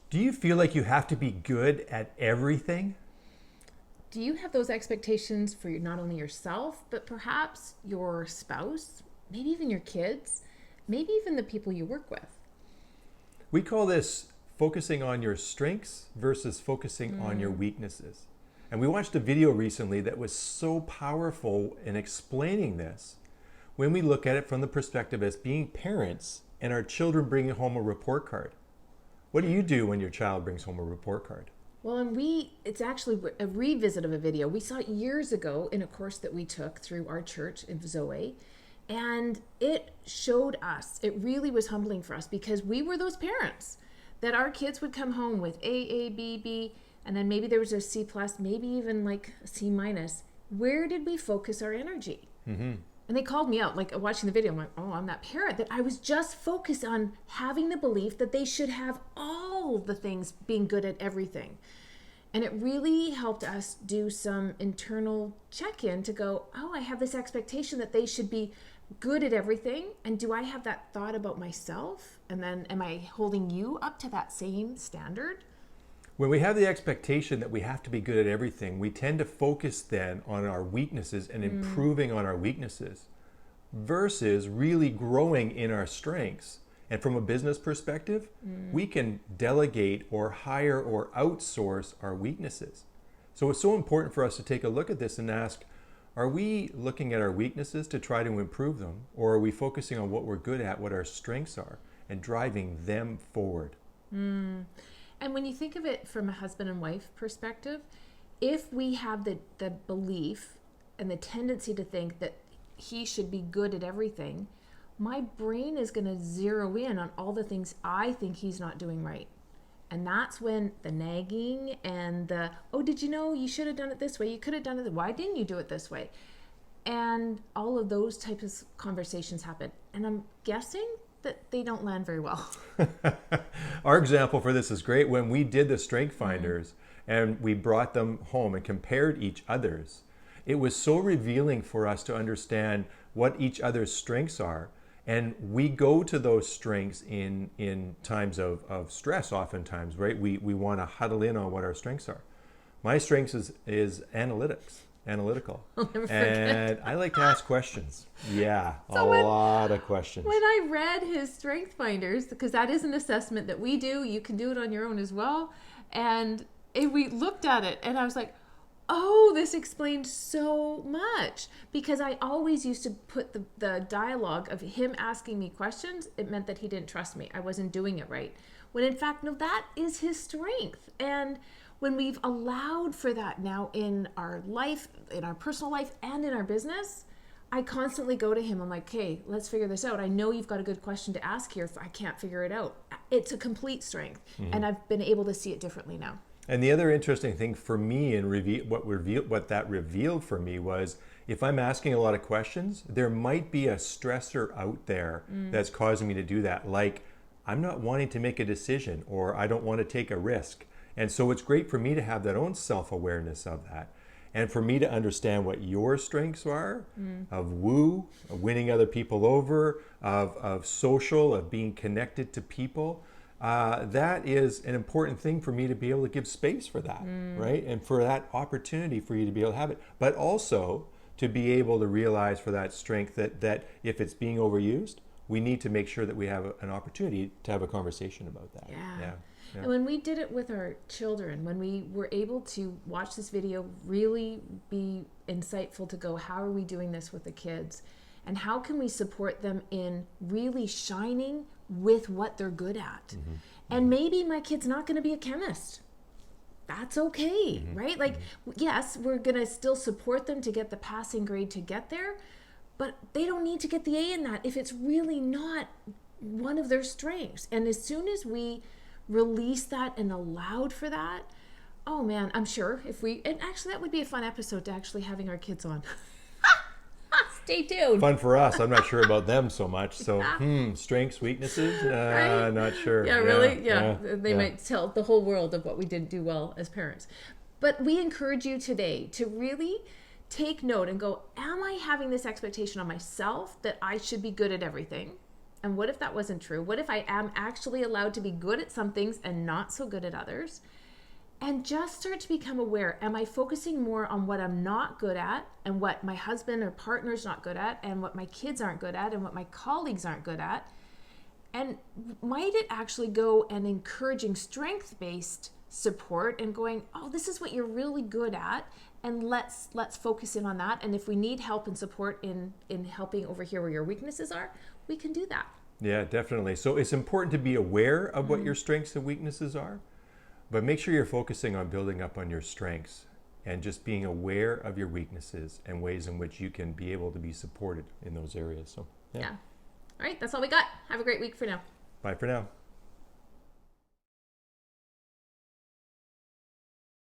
Do you feel like you have to be good at everything? Do you have those expectations for not only yourself, but perhaps your spouse, maybe even your kids, maybe even the people you work with? We call this focusing on your strengths versus focusing on your weaknesses. And we watched a video recently that was so powerful in explaining this when we look at it from the perspective as being parents and our children bringing home a report card. What do you do when your child brings home a report card? Well, and it's actually a revisit of a video. We saw it years ago in a course that we took through our church in Zoe. And it showed us, it really was humbling for us because we were those parents that our kids would come home with A, B, B, and then maybe there was a C plus, maybe even like a C minus. Where did we focus our energy? Mm-hmm. And they called me out, like watching the video. I'm like, oh, I'm that parent that I was just focused on having the belief that they should have all the things, being good at everything. And it really helped us do some internal check-in to go, oh, I have this expectation that they should be good at everything. And do I have that thought about myself? And then am I holding you up to that same standard? When we have the expectation that we have to be good at everything, we tend to focus then on our weaknesses and improving on our weaknesses versus really growing in our strengths. And from a business perspective, we can delegate or hire or outsource our weaknesses. So it's so important for us to take a look at this and ask, are we looking at our weaknesses to try to improve them? Or are we focusing on what we're good at, what our strengths are, and driving them forward? And when you think of it from a husband and wife perspective, if we have the belief and the tendency to think that he should be good at everything, my brain is going to zero in on all the things I think he's not doing right. And that's when the nagging and the, oh, did you know you should have done it this way? You could have done it. Why didn't you do it this way? And all of those types of conversations happen. And I'm guessing that they don't land very well. Our example for this is great. When we did the strength finders and we brought them home and compared each other's, it was so revealing for us to understand what each other's strengths are. And we go to those strengths in times of stress oftentimes, right? We want to huddle in on what our strengths are. My strengths is analytical. I'll never And forget. I like to ask questions. Yeah, So a lot of questions. When I read his strength finders, because that is an assessment that we do, you can do it on your own as well. And we looked at it and I was like, oh, this explains so much, because I always used to put the dialogue of him asking me questions. It meant that he didn't trust me. I wasn't doing it right. When in fact, no, that is his strength. And when we've allowed for that now in our life, in our personal life and in our business, I constantly go to him. I'm like, okay, let's figure this out. I know you've got a good question to ask here if I can't figure it out. It's a complete strength. And I've been able to see it differently now. And the other interesting thing for me and what that revealed for me was, if I'm asking a lot of questions, there might be a stressor out there that's causing me to do that. Like, I'm not wanting to make a decision, or I don't want to take a risk. And so it's great for me to have that own self-awareness of that. And for me to understand what your strengths are of woo, of winning other people over, of social, of being connected to people. That is an important thing for me to be able to give space for that, right? And for that opportunity for you to be able to have it. But also to be able to realize for that strength that if it's being overused, we need to make sure that we have an opportunity to have a conversation about that. Yeah. And when we did it with our children, when we were able to watch this video, really be insightful to go, how are we doing this with the kids? And how can we support them in really shining with what they're good at? And maybe my kid's not going to be a chemist. That's okay, right? Like, yes, we're going to still support them to get the passing grade to get there, but they don't need to get the A in that if it's really not one of their strengths. And as soon as we release that and allowed for that, oh man, I'm sure and actually that would be a fun episode to actually having our kids on. Stay tuned. Fun for us. I'm not sure about them so much. So, strengths, weaknesses, Right? not sure. Yeah, really? Yeah. They might tell the whole world of what we didn't do well as parents. But we encourage you today to really take note and go, am I having this expectation on myself that I should be good at everything? And what if that wasn't true? What if I am actually allowed to be good at some things and not so good at others? And just start to become aware. Am I focusing more on what I'm not good at and what my husband or partner's not good at and what my kids aren't good at and what my colleagues aren't good at? And might it actually go and encouraging strength-based support and going, oh, this is what you're really good at, and let's focus in on that. And if we need help and support in helping over here where your weaknesses are, we can do that. Yeah, definitely. So it's important to be aware of what your strengths and weaknesses are, but make sure you're focusing on building up on your strengths and just being aware of your weaknesses and ways in which you can be able to be supported in those areas. So, Yeah. All right, that's all we got. Have a great week for now. Bye for now.